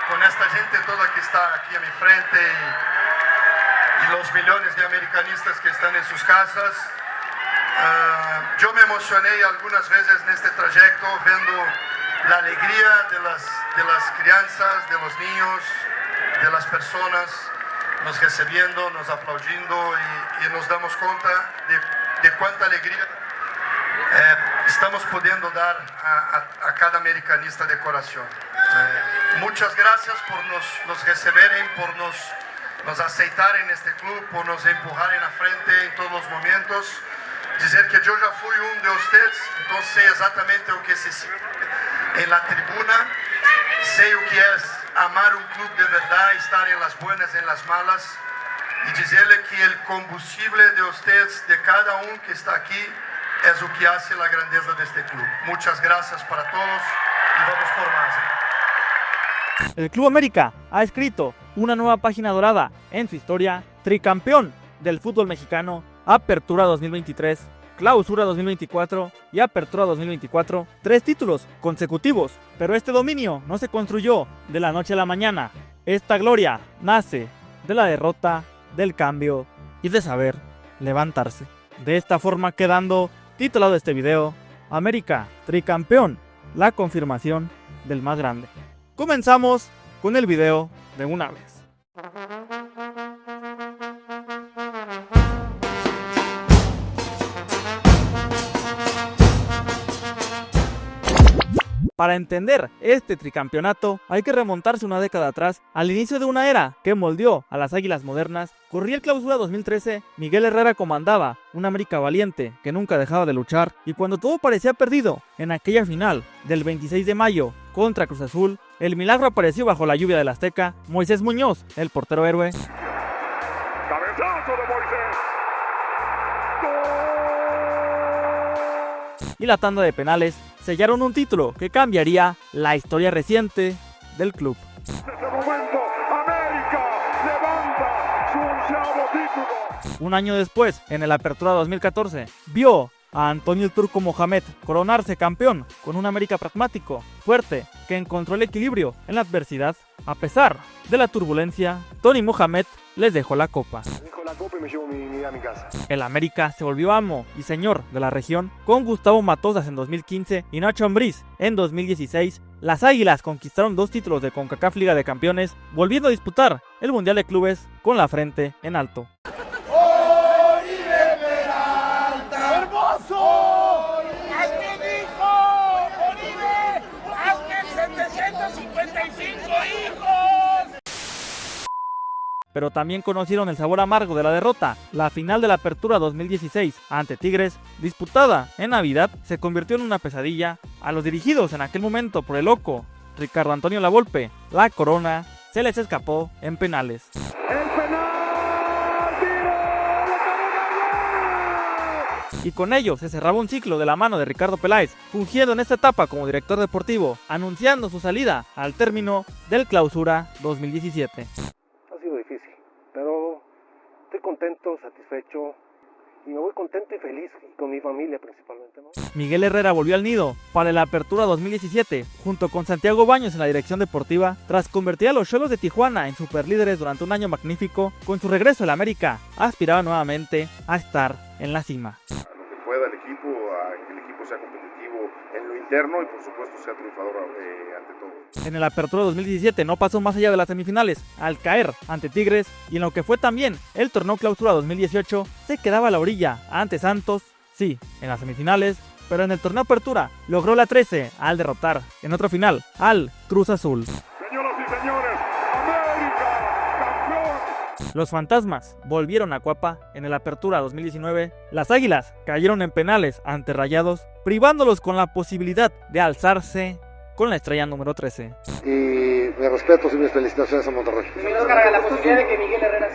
con esta gente toda que está aquí a mi frente y los millones de americanistas que están en sus casas. Yo me emocioné algunas veces en este trayecto viendo la alegría de las crianzas, de los niños, de las personas, nos recibiendo, nos aplaudiendo y nos damos cuenta de cuánta alegría estamos pudiendo dar a cada americanista de corazón. Muchas gracias por nos recibir, por nos aceitar en este club, por nos empujar en la frente en todos los momentos. Dizer que yo ya fui uno de ustedes, entonces sé exactamente lo que se siente en la tribuna, sé lo que es amar un club de verdad, estar en las buenas, en las malas, y decirle que el combustible de ustedes, de cada uno que está aquí, es lo que hace la grandeza de este club. Muchas gracias para todos y vamos por más. El Club América ha escrito una nueva página dorada en su historia, tricampeón del fútbol mexicano, Apertura 2023, Clausura 2024 y Apertura 2024, 3 títulos consecutivos, pero este dominio no se construyó de la noche a la mañana. Esta gloria nace de la derrota, del cambio y de saber levantarse. De esta forma quedando titulado este video, América tricampeón, la confirmación del más grande. Comenzamos con el video de una vez. Para entender este tricampeonato hay que remontarse una década atrás, al inicio de una era que moldeó a las Águilas modernas. Corría el Clausura 2013, Miguel Herrera comandaba un América valiente que nunca dejaba de luchar, y cuando todo parecía perdido, en aquella final del 26 de mayo contra Cruz Azul, el milagro apareció bajo la lluvia del Azteca. Moisés Muñoz, el portero héroe. ¡Cabezazo de Moisés! Y la tanda de penales sellaron un título que cambiaría la historia reciente del club. En este momento, América levanta su 11º título. Un año después, en el Apertura 2014, vio a Antonio el Turco Mohamed coronarse campeón con un América pragmático, fuerte, que encontró el equilibrio en la adversidad. A pesar de la turbulencia, Tony Mohamed les dejó la copa. Dejo la copa y me llevo a mi casa. El América se volvió amo y señor de la región con Gustavo Matosas en 2015 y Nacho Ambriz en 2016. Las Águilas conquistaron 2 títulos de CONCACAF Liga de Campeones, volviendo a disputar el Mundial de Clubes con la frente en alto. Pero también conocieron el sabor amargo de la derrota. La final de la Apertura 2016 ante Tigres, disputada en Navidad, se convirtió en una pesadilla. A los dirigidos en aquel momento por el loco Ricardo Antonio Lavolpe, la corona se les escapó en penales. ¡El penal! ¡Tiro! Y con ello se cerraba un ciclo de la mano de Ricardo Peláez, fungiendo en esta etapa como director deportivo, anunciando su salida al término del Clausura 2017. Difícil, pero estoy contento, satisfecho y me voy contento y feliz y con mi familia principalmente, ¿no? Miguel Herrera volvió al nido para la Apertura 2017 junto con Santiago Baños en la dirección deportiva, tras convertir a los Xolos de Tijuana en superlíderes durante un año magnífico. Con su regreso al América aspiraba nuevamente a estar en la cima. A lo que pueda el equipo, a que el equipo sea competitivo en lo interno y por supuesto sea triunfador ante todo. En el Apertura 2017 no pasó más allá de las semifinales, al caer ante Tigres, y en lo que fue también el torneo Clausura 2018 se quedaba a la orilla ante Santos, sí, en las semifinales, pero en el torneo Apertura logró la 13 al derrotar en otro final al Cruz Azul. Señoras y señores, América, campeón. Los fantasmas volvieron a Cuapa en el Apertura 2019, las Águilas cayeron en penales ante Rayados, privándolos con la posibilidad de alzarse con la estrella número 13. Y mis respetos y mis felicitaciones a Monterrey. La posibilidad de que Miguel Herrera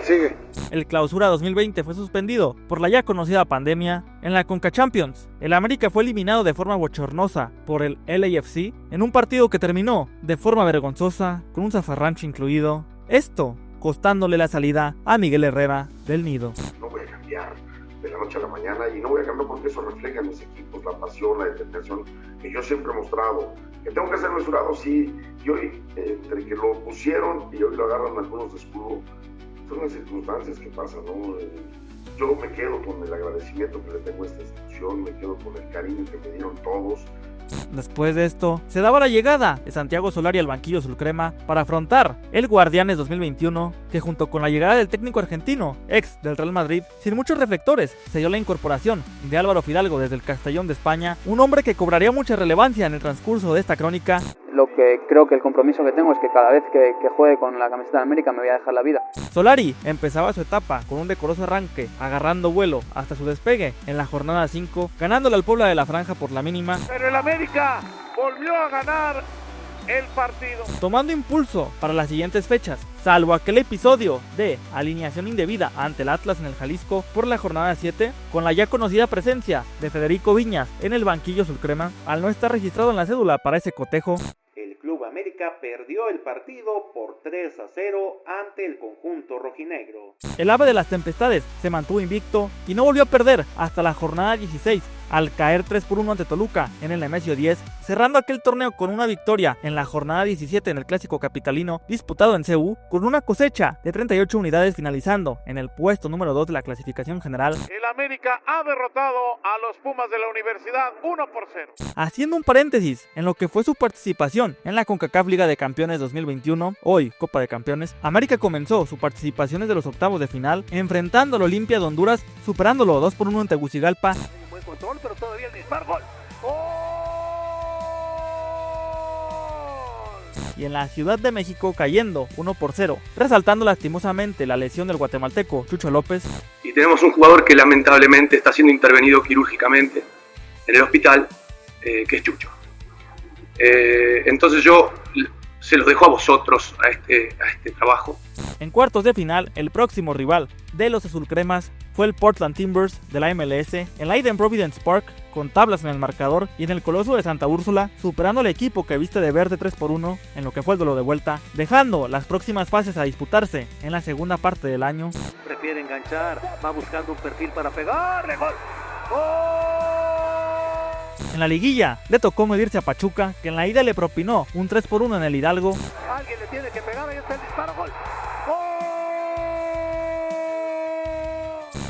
Sigue. El Clausura 2020 fue suspendido por la ya conocida pandemia. En la Conca Champions, el América fue eliminado de forma bochornosa por el LAFC en un partido que terminó de forma vergonzosa con un zafarrancho incluido. Esto costándole la salida a Miguel Herrera del nido. No voy a cambiar de la noche a la mañana y no voy a cambiar porque eso refleja en mis equipos, la pasión, la determinación que yo siempre he mostrado. Que tengo que ser mesurado, sí, y hoy entre que lo pusieron y hoy lo agarran algunos de escudo, son las circunstancias que pasan, ¿no? Yo me quedo con el agradecimiento que le tengo a esta institución, me quedo con el cariño que me dieron todos. Después de esto, se daba la llegada de Santiago Solari al banquillo azulcrema para afrontar el Guardianes 2021, que junto con la llegada del técnico argentino, ex del Real Madrid, sin muchos reflectores, se dio la incorporación de Álvaro Fidalgo desde el Castellón de España, un hombre que cobraría mucha relevancia en el transcurso de esta crónica. Lo que creo que el compromiso que tengo es que cada vez que juegue con la camiseta de América me voy a dejar la vida. Solari empezaba su etapa con un decoroso arranque, agarrando vuelo hasta su despegue en la jornada 5, ganándole al Puebla de la Franja por la mínima. Pero el América volvió a ganar el partido. Tomando impulso para las siguientes fechas, salvo aquel episodio de alineación indebida ante el Atlas en el Jalisco por la jornada 7, con la ya conocida presencia de Federico Viñas en el banquillo azulcrema, al no estar registrado en la cédula para ese cotejo. El Club América perdió el partido por 3-0 ante el conjunto rojinegro. El ave de las tempestades se mantuvo invicto y no volvió a perder hasta la jornada 16, al caer 3-1 ante Toluca en el Nemesio 10, cerrando aquel torneo con una victoria en la jornada 17 en el Clásico Capitalino disputado en CU, con una cosecha de 38 unidades, finalizando en el puesto número 2 de la clasificación general. El América ha derrotado a los Pumas de la Universidad 1-0. Haciendo un paréntesis en lo que fue su participación en la CONCACAF Liga de Campeones 2021, hoy Copa de Campeones, América comenzó su participación desde los octavos de final, enfrentando al Olimpia de Honduras, superándolo 2-1 en Tegucigalpa. Buen control, pero todavía el disparo. ¡Gol! Y en la Ciudad de México cayendo 1-0, resaltando lastimosamente la lesión del guatemalteco Chucho López. Y tenemos un jugador que lamentablemente está siendo intervenido quirúrgicamente en el hospital, que es Chucho. Entonces yo se los dejo a vosotros a este trabajo. En cuartos de final, el próximo rival de los azulcremas fue el Portland Timbers de la MLS en la Eden Providence Park, con tablas en el marcador, y en el Coloso de Santa Úrsula, superando al equipo que viste de verde 3-1 en lo que fue el duelo de vuelta, dejando las próximas fases a disputarse en la segunda parte del año. Prefiere enganchar, va buscando un perfil para pegarle. ¡Gol! En la liguilla le tocó medirse a Pachuca, que en la ida le propinó un 3-1 en el Hidalgo. Alguien le tiene que pegar, ahí está el disparo. ¡Gol!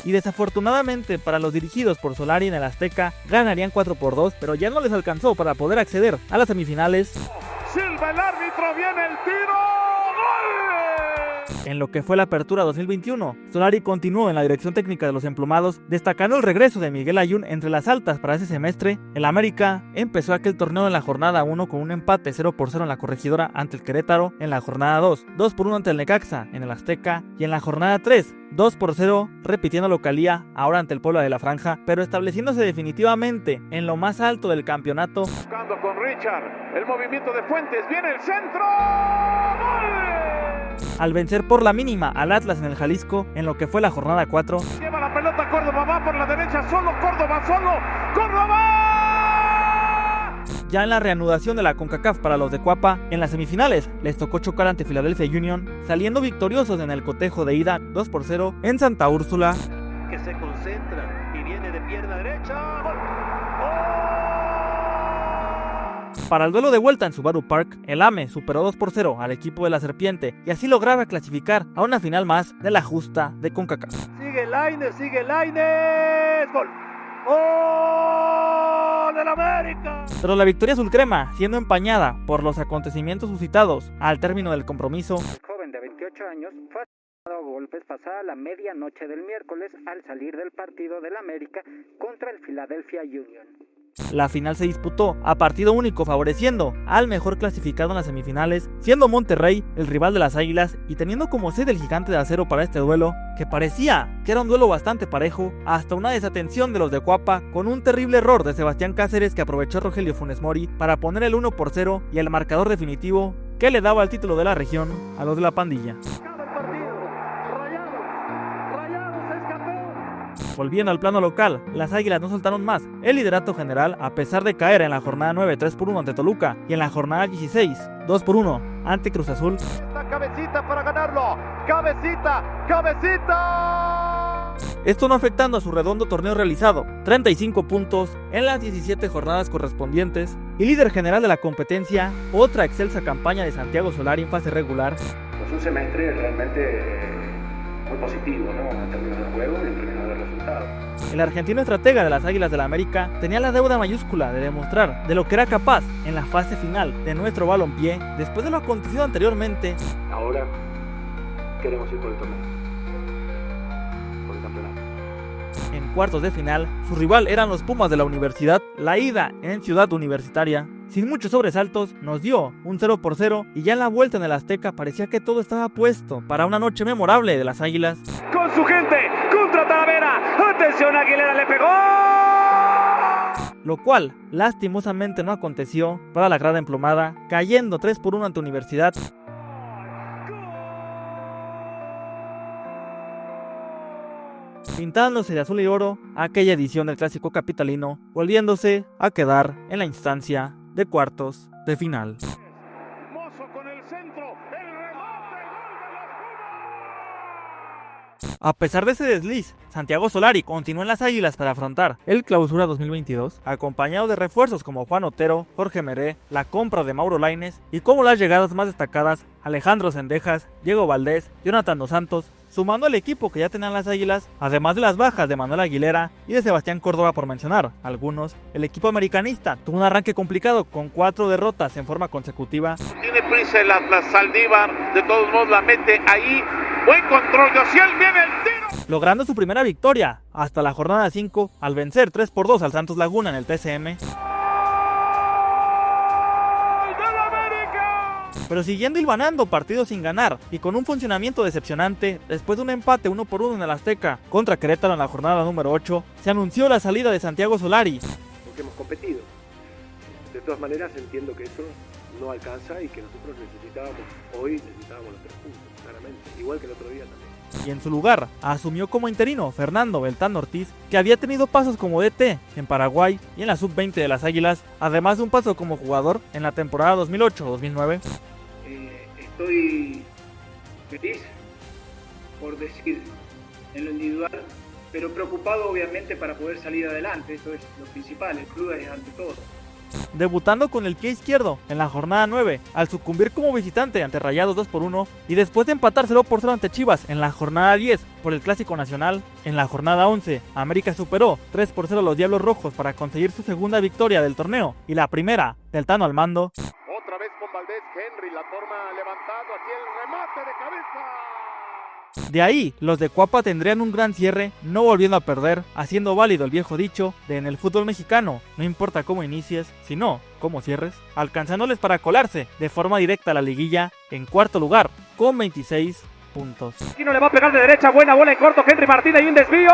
Y desafortunadamente para los dirigidos por Solari en el Azteca, ganarían 4-2, pero ya no les alcanzó para poder acceder a las semifinales. Silva el árbitro, viene el tiro. ¡Gol! En lo que fue la apertura 2021, Solari continuó en la dirección técnica de los emplumados, destacando el regreso de Miguel Ayun entre las altas para ese semestre. El América empezó aquel torneo en la jornada 1 con un empate 0-0 en la Corregidora ante el Querétaro, en la jornada 2, 2-1 ante el Necaxa en el Azteca, y en la jornada 3, 2-0, repitiendo localía ahora ante el Puebla de la Franja, pero estableciéndose definitivamente en lo más alto del campeonato. Buscando con Richard, el movimiento de Fuentes, viene el centro. ¡Gol! Al vencer por la mínima al Atlas en el Jalisco en lo que fue la jornada 4. Lleva la pelota Córdoba, va por la derecha, solo Córdoba, ¡Córdoba! Ya en la reanudación de la CONCACAF para los de Cuapa, en las semifinales les tocó chocar ante Philadelphia Union, saliendo victoriosos en el cotejo de ida 2-0 en Santa Úrsula. Que se concentra y viene de pierna derecha. ¡Gol! Para el duelo de vuelta en Subaru Park, el AME superó 2-0 al equipo de la Serpiente y así lograba clasificar a una final más de la justa de CONCACAF. Sigue Lainez, ¡gol! ¡Gol del América! Pero la victoria azulcrema, siendo empañada por los acontecimientos suscitados al término del compromiso. El joven de 28 años fue asesinado a golpes pasada la medianoche del miércoles al salir del partido del América contra el Philadelphia Union. La final se disputó a partido único, favoreciendo al mejor clasificado en las semifinales, siendo Monterrey el rival de las Águilas y teniendo como sede el Gigante de Acero para este duelo, que parecía que era un duelo bastante parejo, hasta una desatención de los de Cuapa con un terrible error de Sebastián Cáceres que aprovechó Rogelio Funes Mori para poner el 1-0 y el marcador definitivo que le daba el título de la región a los de la pandilla. Volviendo al plano local, las Águilas no soltaron más el liderato general a pesar de caer en la jornada 9 3-1 ante Toluca y en la jornada 16 2-1 ante Cruz Azul. Esta cabecita para ganarlo, cabecita. esto no afectando a su redondo torneo realizado, 35 puntos en las 17 jornadas correspondientes, y líder general de la competencia, otra excelsa campaña de Santiago Solari en fase regular. Pues un semestre realmente muy positivo, ¿no? En términos de juego y en términos de resultados. El argentino estratega de las Águilas del la América tenía la deuda mayúscula de demostrar de lo que era capaz en la fase final de nuestro balompié después de lo acontecido anteriormente. Ahora queremos ir por el torneo, por el campeonato. En cuartos de final, su rival eran los Pumas de la Universidad. La ida en Ciudad Universitaria, sin muchos sobresaltos, nos dio un 0-0 y ya en la vuelta en el Azteca parecía que todo estaba puesto para una noche memorable de las Águilas. Con su gente, contra Talavera, atención, Aguilera le pegó. Lo cual, lastimosamente, no aconteció para la grada emplomada, cayendo 3-1 ante Universidad. Pintándose de azul y oro aquella edición del clásico capitalino, volviéndose a quedar en la instancia de cuartos de final. Mozo con el centro, el remate, A pesar de ese desliz, Santiago Solari continuó en las Águilas para afrontar el Clausura 2022, acompañado de refuerzos como Juan Otero, Jorge Meré, la compra de Mauro Lainez y como las llegadas más destacadas, Alejandro Zendejas, Diego Valdés, Jonathan Dos Santos, sumando al equipo que ya tenían las Águilas, además de las bajas de Manuel Aguilera y de Sebastián Córdoba por mencionar algunos. El equipo americanista tuvo un arranque complicado con 4 derrotas en forma consecutiva. Tiene prisa el Atlas, Saldívar, de todos modos la mete ahí, buen control de Ociel, viene el tiro. Logrando su primera victoria hasta la jornada 5 al vencer 3-2 al Santos Laguna en el TCM. Pero siguiendo hilvanando partidos sin ganar y con un funcionamiento decepcionante, después de un empate 1-1 en el Azteca contra Querétaro en la jornada número 8, se anunció la salida de Santiago Solari. Porque hemos competido. De todas maneras entiendo que eso no alcanza y que nosotros necesitábamos los 3 puntos, claramente, igual que el otro día también. Y en su lugar, asumió como interino Fernando Beltrán Ortiz, que había tenido pasos como DT en Paraguay y en la sub-20 de las Águilas, además de un paso como jugador en la temporada 2008-2009. Estoy feliz, por decir, en lo individual, pero preocupado obviamente para poder salir adelante. Eso es lo principal, el club es ante todo. Debutando con el pie izquierdo en la jornada 9, al sucumbir como visitante ante Rayados 2-1, y después de empatar 0-0 ante Chivas en la jornada 10 por el Clásico Nacional, en la jornada 11, América superó 3-0 a los Diablos Rojos para conseguir su segunda victoria del torneo y la primera del Tano al mando. Otra vez con Valdés, Henry, la forma levantado, aquí el remate de cabeza. De ahí, los de Cuapa tendrían un gran cierre, no volviendo a perder, haciendo válido el viejo dicho de en el fútbol mexicano, no importa cómo inicies, sino cómo cierres, alcanzándoles para colarse de forma directa a la liguilla en cuarto lugar, con 26 puntos. Aquí no le va a pegar de derecha, buena bola en corto, Henry Martínez y un desvío.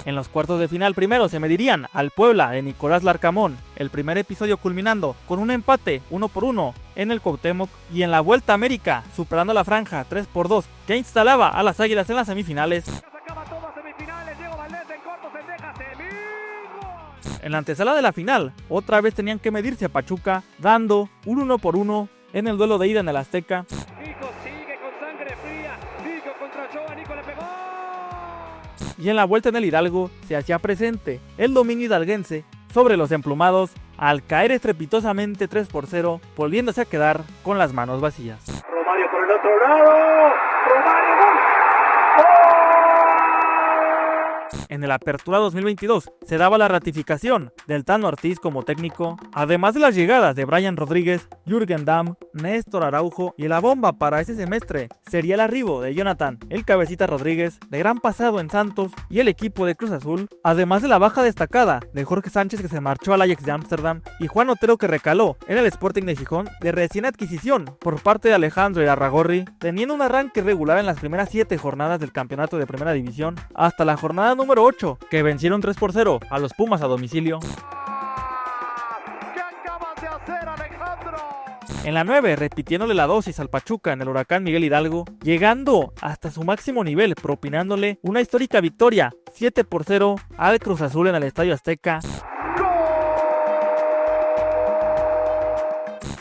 En los cuartos de final primero se medirían al Puebla de Nicolás Larcamón, el primer episodio culminando con un empate 1-1 en el Cuauhtémoc, y en la Vuelta a América superando la franja 3-2 que instalaba a las Águilas en las semifinales. En la antesala de la final, otra vez tenían que medirse a Pachuca, dando un 1-1 en el duelo de ida en el Azteca. Y en la vuelta en el Hidalgo se hacía presente el dominio hidalguense sobre los emplumados al caer estrepitosamente 3-0, volviéndose a quedar con las manos vacías. Romario por el otro lado, Romario, ¡gol! En el Apertura 2022 se daba la ratificación del Tano Ortiz como técnico, además de las llegadas de Brian Rodríguez, Jürgen Damm, Néstor Araujo, y la bomba para ese semestre sería el arribo de Jonathan El Cabecita Rodríguez, de gran pasado en Santos y el equipo de Cruz Azul, además de la baja destacada de Jorge Sánchez, que se marchó al Ajax de Ámsterdam, y Juan Otero, que recaló en el Sporting de Gijón de recién adquisición por parte de Alejandro Irarrágorri, teniendo un arranque regular en las primeras 7 jornadas del campeonato de Primera División hasta la jornada número 8, que vencieron 3-0 a los Pumas a domicilio. ¿Qué acabas de hacer, Alejandro? En la 9, repitiéndole la dosis al Pachuca en el Huracán Miguel Hidalgo, llegando hasta su máximo nivel, propinándole una histórica victoria 7-0 al Cruz Azul en el Estadio Azteca.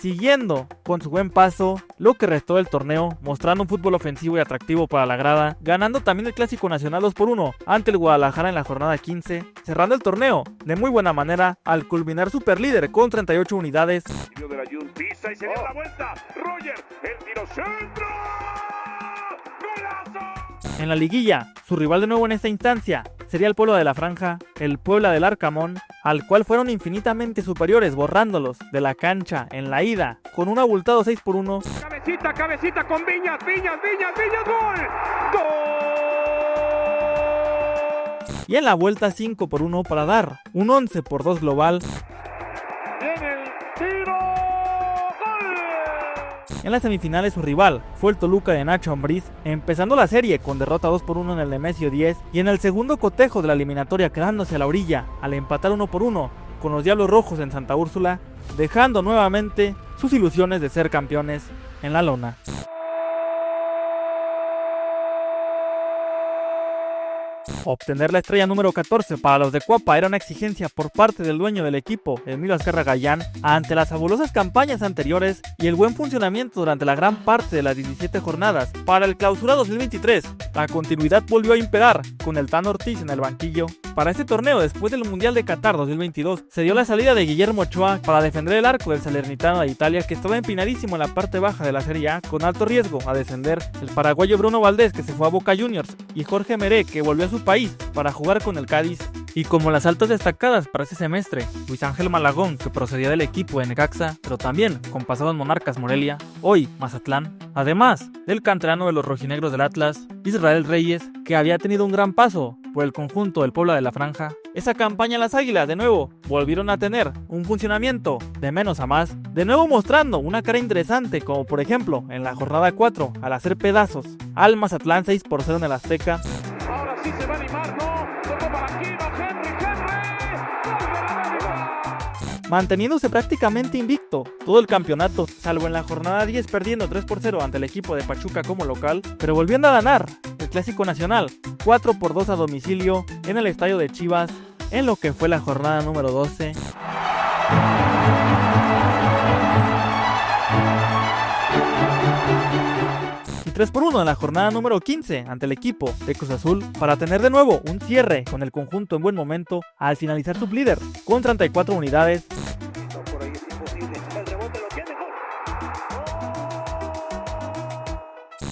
siguiendo con su buen paso lo que restó del torneo, mostrando un fútbol ofensivo y atractivo para la grada, ganando también el Clásico Nacional 2-1 ante el Guadalajara en la jornada 15, cerrando el torneo de muy buena manera al culminar superlíder con 38 unidades. De la Jun, pisa y se dio la vuelta. Roger, el tiro centro. ¡Golazo! En la liguilla, su rival de nuevo en esta instancia sería el Puebla de la Franja, el Puebla del Arcamón, al cual fueron infinitamente superiores, borrándolos de la cancha en la ida con un abultado 6-1. Cabecita con Viñas, gol. ¡Gol! Y en la vuelta 5-1 para dar un 11-2 global. Viene el tiro. En las semifinales su rival fue el Toluca de Nacho Ambriz, empezando la serie con derrota 2-1 en el Nemesio 10 y en el segundo cotejo de la eliminatoria quedándose a la orilla al empatar 1-1 con los Diablos Rojos en Santa Úrsula, dejando nuevamente sus ilusiones de ser campeones en la lona. Obtener la estrella número 14 para los de Cuapa era una exigencia por parte del dueño del equipo, Emilio Azcarra Gallán, ante las fabulosas campañas anteriores y el buen funcionamiento durante la gran parte de las 17 jornadas. Para el Clausura 2023, la continuidad volvió a imperar, con el Tano Ortiz en el banquillo. Para este torneo, después del Mundial de Qatar 2022, se dio la salida de Guillermo Ochoa para defender el arco del Salernitana de Italia, que estaba empinadísimo en la parte baja de la Serie A, con alto riesgo a descender. El paraguayo Bruno Valdés, que se fue a Boca Juniors, y Jorge Meré, que volvió a su país para jugar con el Cádiz. Y como las altas destacadas para ese semestre, Luis Ángel Malagón, que procedía del equipo de Necaxa, pero también con pasado en Monarcas Morelia, hoy Mazatlán. Además del canterano de los rojinegros del Atlas, Israel Reyes, que había tenido un gran paso por el conjunto del Puebla de la Franja. Esa campaña las Águilas de nuevo volvieron a tener un funcionamiento de menos a más, de nuevo mostrando una cara interesante, como por ejemplo en la jornada 4 al hacer pedazos al Mazatlán 6-0 en el Azteca. Ahora sí se va a animar, ¿no? Tocó para aquí, va Henry. Manteniéndose prácticamente invicto todo el campeonato, salvo en la jornada 10 perdiendo 3-0 ante el equipo de Pachuca como local, pero volviendo a ganar el Clásico Nacional 4-2 a domicilio en el estadio de Chivas en lo que fue la jornada número 12. Y 3-1 en la jornada número 15 ante el equipo de Cruz Azul para tener de nuevo un cierre con el conjunto en buen momento al finalizar su líder con 34 unidades.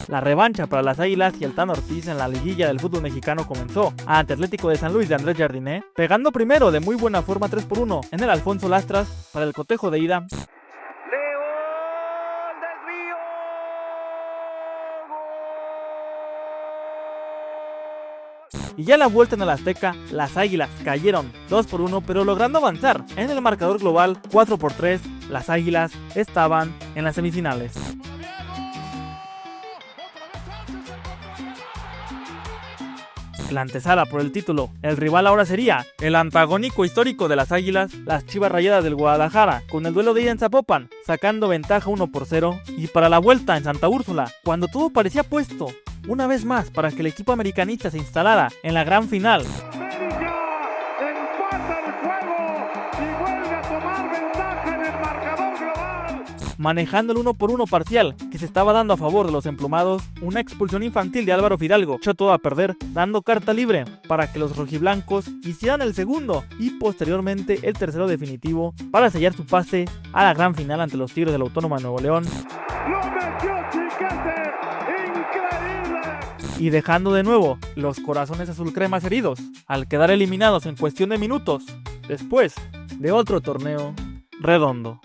La revancha para las Águilas y el Tano Ortiz en la liguilla del fútbol mexicano comenzó ante Atlético de San Luis de Andrés Jardiné, pegando primero de muy buena forma 3-1 en el Alfonso Lastras para el cotejo de ida. Y ya en la vuelta en el Azteca, las Águilas cayeron 2-1, pero logrando avanzar en el marcador global 4-3, las Águilas estaban en las semifinales. La antesala por el título, el rival ahora sería el antagónico histórico de las Águilas, las Chivas Rayadas del Guadalajara, con el duelo de ida en Zapopan, sacando ventaja 1-0, y para la vuelta en Santa Úrsula, cuando todo parecía puesto una vez más para que el equipo americanista se instalara en la gran final. Manejando el 1-1 parcial que se estaba dando a favor de los emplumados, una expulsión infantil de Álvaro Fidalgo echó todo a perder, dando carta libre para que los rojiblancos hicieran el segundo y posteriormente el tercero definitivo para sellar su pase a la gran final ante los Tigres de la Autónoma de Nuevo León. Y dejando de nuevo los corazones azulcremas heridos al quedar eliminados en cuestión de minutos después de otro torneo redondo.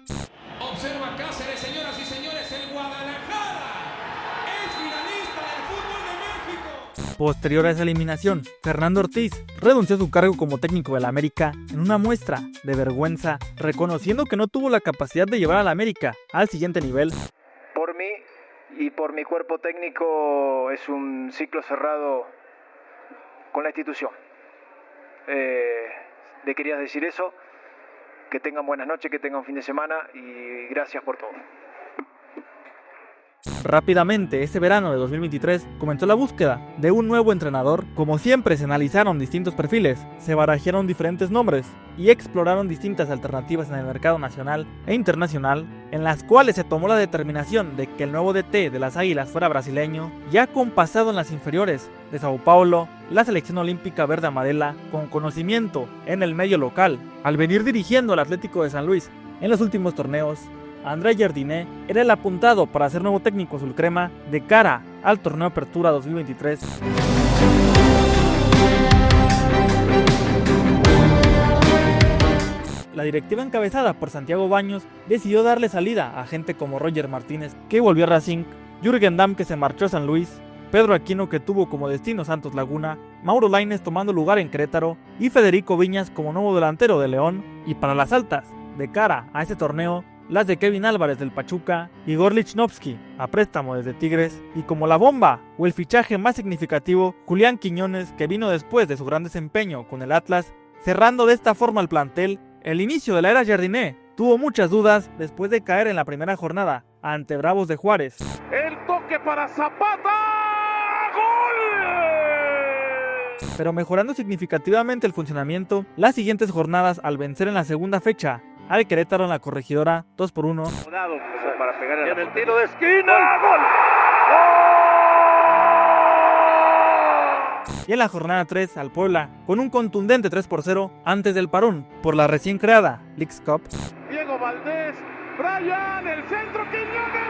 Observa Cáceres, señoras y señores, el Guadalajara es finalista del fútbol de México. Posterior a esa eliminación, Fernando Ortiz renunció a su cargo como técnico del América en una muestra de vergüenza, reconociendo que no tuvo la capacidad de llevar al América al siguiente nivel. Por mí y por mi cuerpo técnico es un ciclo cerrado con la institución. Le quería decir eso, que tengan buenas noches, que tengan un fin de semana y gracias por todo. Rápidamente, ese verano de 2023, comenzó la búsqueda de un nuevo entrenador. Como siempre, se analizaron distintos perfiles, se barajaron diferentes nombres y exploraron distintas alternativas en el mercado nacional e internacional, en las cuales se tomó la determinación de que el nuevo DT de las Águilas fuera brasileño, ya compasado en las inferiores de Sao Paulo, la selección olímpica verde amarela, con conocimiento en el medio local. Al venir dirigiendo al Atlético de San Luis en los últimos torneos, André Jardiné era el apuntado para ser nuevo técnico azulcrema de cara al torneo Apertura 2023. La directiva encabezada por Santiago Baños decidió darle salida a gente como Roger Martínez, que volvió a Racing, Jürgen Damm, que se marchó a San Luis, Pedro Aquino, que tuvo como destino Santos Laguna, Mauro Lainez tomando lugar en Querétaro y Federico Viñas como nuevo delantero de León. Y para las altas, de cara a este torneo, las de Kevin Álvarez del Pachuca, Igor Lichnowsky a préstamo desde Tigres, y como la bomba o el fichaje más significativo, Julián Quiñones, que vino después de su gran desempeño con el Atlas, cerrando de esta forma el plantel. El inicio de la era Jardiné tuvo muchas dudas después de caer en la primera jornada ante Bravos de Juárez. El toque para Zapata, ¡gol! Pero mejorando significativamente el funcionamiento las siguientes jornadas al vencer en la segunda fecha al Querétaro en la Corregidora 2-1. Para pegar en el tiro de esquina, ¡gol! Y en la jornada 3 al Puebla con un contundente 3-0 antes del parón por la recién creada Leagues Cup. Diego Valdés, Brian, el centro, Quiñones,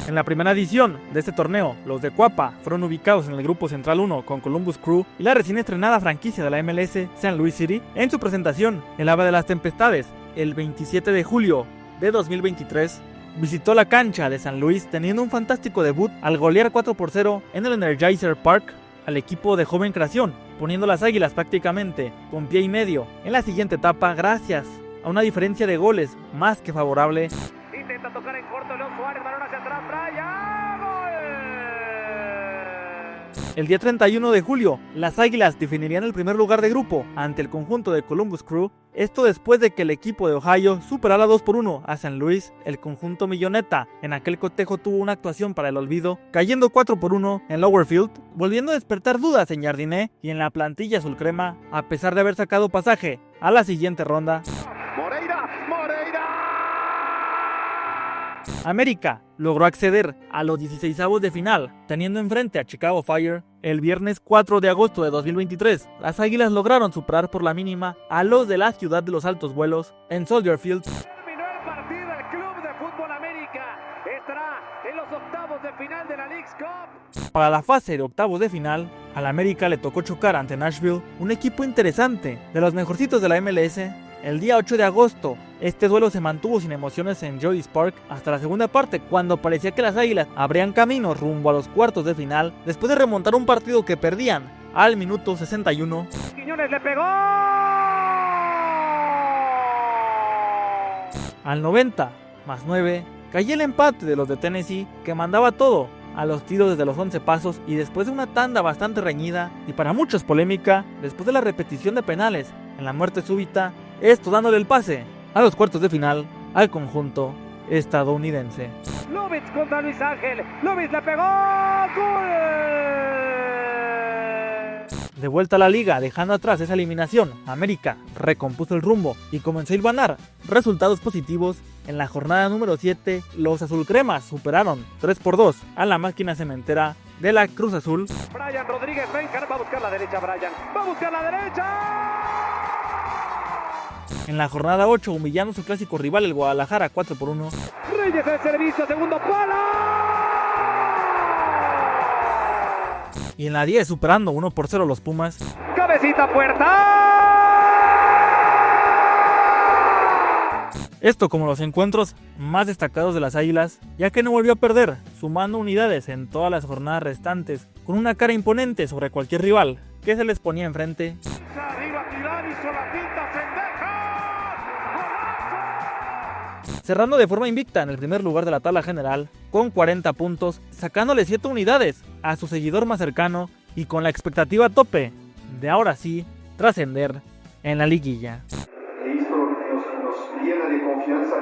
En la primera edición de este torneo, los de Cuapa fueron ubicados en el Grupo Central 1 con Columbus Crew y la recién estrenada franquicia de la MLS, St. Louis City, en su presentación, el Ave de las Tempestades, el 27 de julio de 2023, visitó la cancha de San Luis teniendo un fantástico debut al golear 4-0 en el Energizer Park al equipo de joven creación, poniendo las Águilas prácticamente con pie y medio en la siguiente etapa gracias a una diferencia de goles más que favorable. Intenta tocar en corto León Suárez, balón hacia atrás, Brian, ¡gol! El día 31 de julio, las Águilas definirían el primer lugar de grupo ante el conjunto de Columbus Crew, esto después de que el equipo de Ohio superara 2-1 a San Luis. El conjunto milloneta en aquel cotejo tuvo una actuación para el olvido, cayendo 4-1 en Lower Field, volviendo a despertar dudas en Jardiné y en la plantilla azulcrema, a pesar de haber sacado pasaje a la siguiente ronda. América logró acceder a los 16avos de final, teniendo enfrente a Chicago Fire. El viernes 4 de agosto de 2023, las Águilas lograron superar por la mínima a los de la ciudad de los altos vuelos en Soldier Field. Terminó el partido, el Club de Fútbol América estará en los octavos de final de la Leagues Cup. Para la fase de octavos de final, al América le tocó chocar ante Nashville, un equipo interesante, de los mejorcitos de la MLS. El día 8 de agosto, este duelo se mantuvo sin emociones en Geodis Park hasta la segunda parte, cuando parecía que las Águilas abrían camino rumbo a los cuartos de final, después de remontar un partido que perdían al minuto 61. Quiñones le pegó. Al 90 más 9, cayó el empate de los de Tennessee, que mandaba todo a los tiros desde los 11 pasos, y después de una tanda bastante reñida y para muchos polémica, después de la repetición de penales en la muerte súbita, esto dándole el pase a los cuartos de final al conjunto estadounidense. Lovitz contra Luis Ángel, Lovitz le pegó, ¡gol! De vuelta a la liga, dejando atrás esa eliminación, América recompuso el rumbo y comenzó a hilvanar resultados positivos. En la jornada número 7, los azulcremas superaron 3-2 a la máquina cementera de la Cruz Azul. Brian Rodríguez Benjar va a buscar la derecha, Brian, va a buscar la derecha. En la jornada 8, humillando su clásico rival, el Guadalajara, 4-1. Reyes el servicio, segundo palo. Y en la 10, superando 1-0 los Pumas. Cabecita puerta. Esto como los encuentros más destacados de las Águilas, ya que no volvió a perder, sumando unidades en todas las jornadas restantes, con una cara imponente sobre cualquier rival que se les ponía enfrente. Cerrando de forma invicta en el primer lugar de la tabla general, con 40 puntos, sacándole 7 unidades a su seguidor más cercano y con la expectativa a tope de ahora sí trascender en la liguilla. Esto nos llena de confianza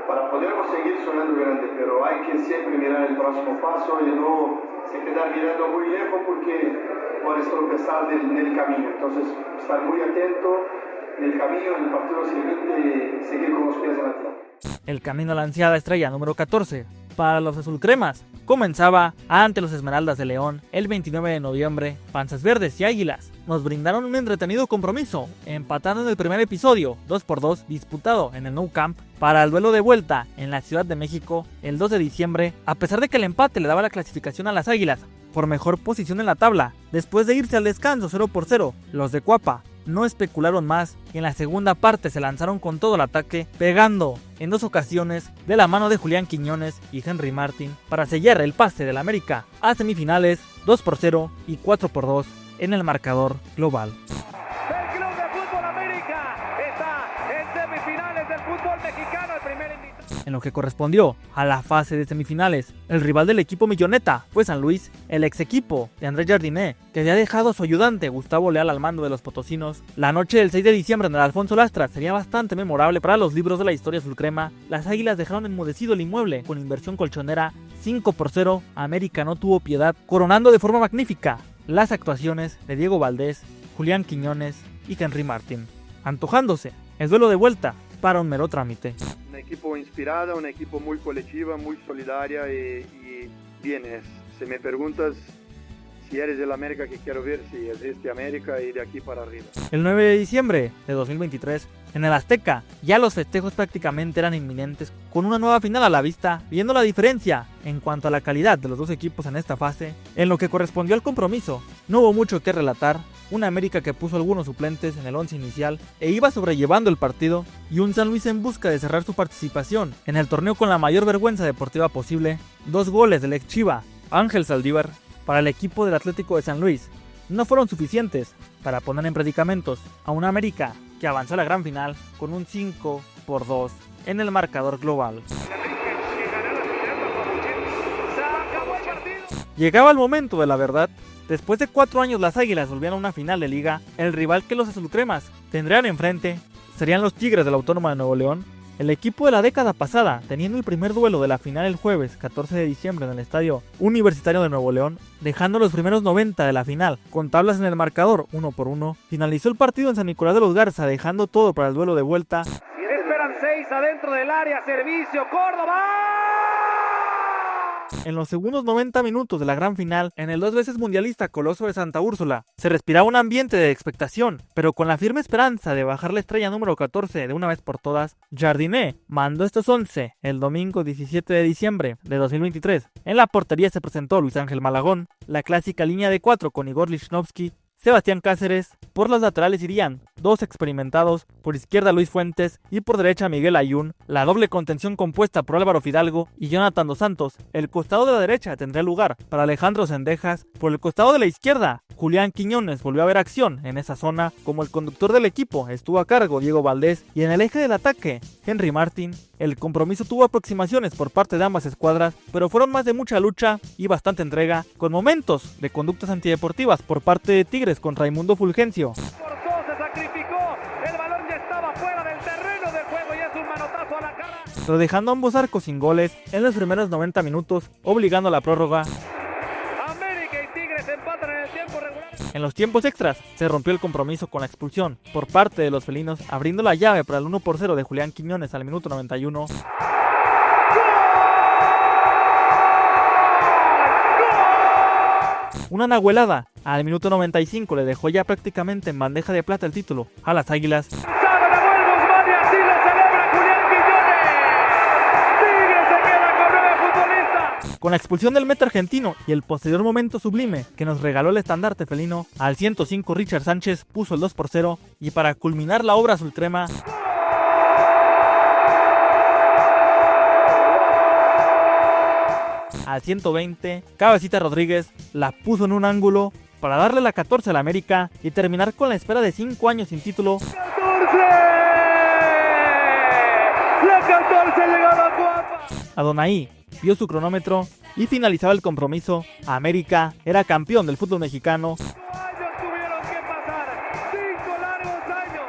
para podermos seguir sonando grande, pero hay que siempre mirar el próximo paso y no se quedar mirando muy lejos porque puedes tropezar en el camino. Entonces, estar muy atento en el camino, en el partido siguiente y seguir con los pies en la tierra. El camino a la ansiada estrella número 14 para los azulcremas comenzaba ante los Esmeraldas de León el 29 de noviembre. Panzas Verdes y Águilas nos brindaron un entretenido compromiso, empatando en el primer episodio 2-2 disputado en el Nou Camp para el duelo de vuelta en la Ciudad de México el 2 de diciembre, a pesar de que el empate le daba la clasificación a las Águilas por mejor posición en la tabla. Después de irse al descanso 0-0, los de Cuapa no especularon más y en la segunda parte se lanzaron con todo el ataque, pegando en 2 ocasiones de la mano de Julián Quiñones y Henry Martin para sellar el pase del América a semifinales 2-0 y 4-2 en el marcador global. El Club de Fútbol América está en semifinales del fútbol mexicano, el primer invitado. En lo que correspondió a la fase de semifinales, el rival del equipo milloneta fue San Luis, el ex equipo de Andrés Jardiné, que había dejado a su ayudante Gustavo Leal al mando de los potosinos. La noche del 6 de diciembre en el Alfonso Lastras sería bastante memorable para los libros de la historia azulcrema. Las Águilas dejaron enmudecido el inmueble con inversión colchonera 5-0. América no tuvo piedad, coronando de forma magnífica las actuaciones de Diego Valdés, Julián Quiñones y Henry Martin, antojándose el duelo de vuelta para un mero trámite. Un equipo inspirado, un equipo muy colectiva, muy solidaria y bien es. Si me preguntas si eres del América que quiero ver, si existe América y de aquí para arriba. El 9 de diciembre de 2023, en el Azteca, ya los festejos prácticamente eran inminentes, con una nueva final a la vista, viendo la diferencia en cuanto a la calidad de los dos equipos en esta fase. En lo que correspondió al compromiso, no hubo mucho que relatar. Una América que puso algunos suplentes en el 11 inicial e iba sobrellevando el partido, y un San Luis en busca de cerrar su participación en el torneo con la mayor vergüenza deportiva posible. 2 goles del ex Chiva, Ángel Saldívar, para el equipo del Atlético de San Luis no fueron suficientes para poner en predicamentos a una América que avanzó a la gran final con un 5-2 en el marcador global. Llegaba el momento de la verdad. Después de 4 años las Águilas volvían a una final de liga. El rival que los azulcremas tendrían enfrente serían los Tigres de la Autónoma de Nuevo León. El equipo de la década pasada, teniendo el primer duelo de la final el jueves 14 de diciembre en el Estadio Universitario de Nuevo León, dejando los primeros 90 de la final con tablas en el marcador 1-1, finalizó el partido en San Nicolás de los Garza, dejando todo para el duelo de vuelta. Esperan 6 adentro del área, servicio, Córdoba. En los segundos 90 minutos de la gran final, en el 2 veces mundialista Coloso de Santa Úrsula, se respiraba un ambiente de expectación, pero con la firme esperanza de bajar la estrella número 14 de una vez por todas, Jardiné mandó estos 11 el domingo 17 de diciembre de 2023. En la portería se presentó Luis Ángel Malagón, la clásica línea de 4 con Igor Lichnowsky, Sebastián Cáceres. Por los laterales irían 2 experimentados, por izquierda Luis Fuentes y por derecha Miguel Ayun, la doble contención compuesta por Álvaro Fidalgo y Jonathan Dos Santos. El costado de la derecha tendría lugar para Alejandro Cendejas. Por el costado de la izquierda, Julián Quiñones volvió a ver acción en esa zona. Como el conductor del equipo estuvo a cargo Diego Valdés, y en el eje del ataque Henry Martin. El compromiso tuvo aproximaciones por parte de ambas escuadras, pero fueron más de mucha lucha y bastante entrega, con momentos de conductas antideportivas por parte de Tigres con Raimundo Fulgencio. Se sacrificó, el balón ya estaba fuera del terreno de juego y es un manotazo a la cara. Pero dejando ambos arcos sin goles en los primeros 90 minutos, obligando a la prórroga. América y Tigres empatan en el tiempo regular. En los tiempos extras se rompió el compromiso con la expulsión por parte de los felinos, abriendo la llave para el 1-0 de Julián Quiñones al minuto 91. Una nahuelada al minuto 95 le dejó ya prácticamente en bandeja de plata el título a las Águilas. Con la expulsión del meta argentino y el posterior momento sublime que nos regaló el estandarte felino, al 105 Richard Sánchez puso el 2-0 y para culminar la obra azulcrema, al 120, Cabecita Rodríguez la puso en un ángulo para darle la 14 a la América y terminar con la espera de 5 años sin título. La 14 llegaba a Cuapa. Adonai vio su cronómetro y finalizaba el compromiso. América era campeón del fútbol mexicano. 5 años tuvieron que pasar, 5 largos años,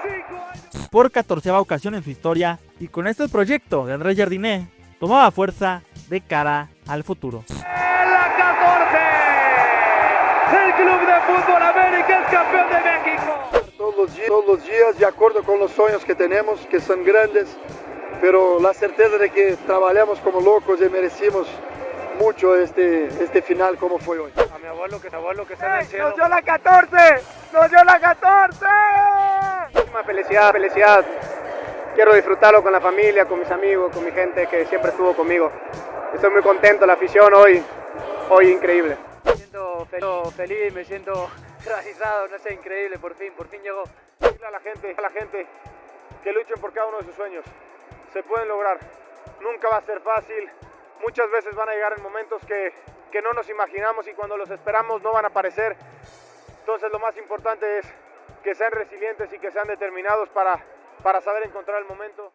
5 años. por 14ª ocasión en su historia, y con esto el proyecto de Andrés Jardiné tomaba fuerza de cara al futuro. La 14, el Club de Fútbol América es campeón de México. Todos los días, de acuerdo con los sueños que tenemos, que son grandes, pero la certeza de que trabajamos como locos y merecimos mucho este final como fue hoy. A mi abuelo que está en el cielo. ¡Nos dio la 14! ¡Nos dio la 14! Felicidad. Quiero disfrutarlo con la familia, con mis amigos, con mi gente que siempre estuvo conmigo. Estoy muy contento, la afición hoy increíble. Me siento feliz, me siento realizado, no sé, increíble, por fin llegó. Decirle a la gente que luchen por cada uno de sus sueños. Se pueden lograr. Nunca va a ser fácil. Muchas veces van a llegar en momentos que no nos imaginamos y cuando los esperamos no van a aparecer. Entonces lo más importante es que sean resilientes y que sean determinados para saber encontrar el momento.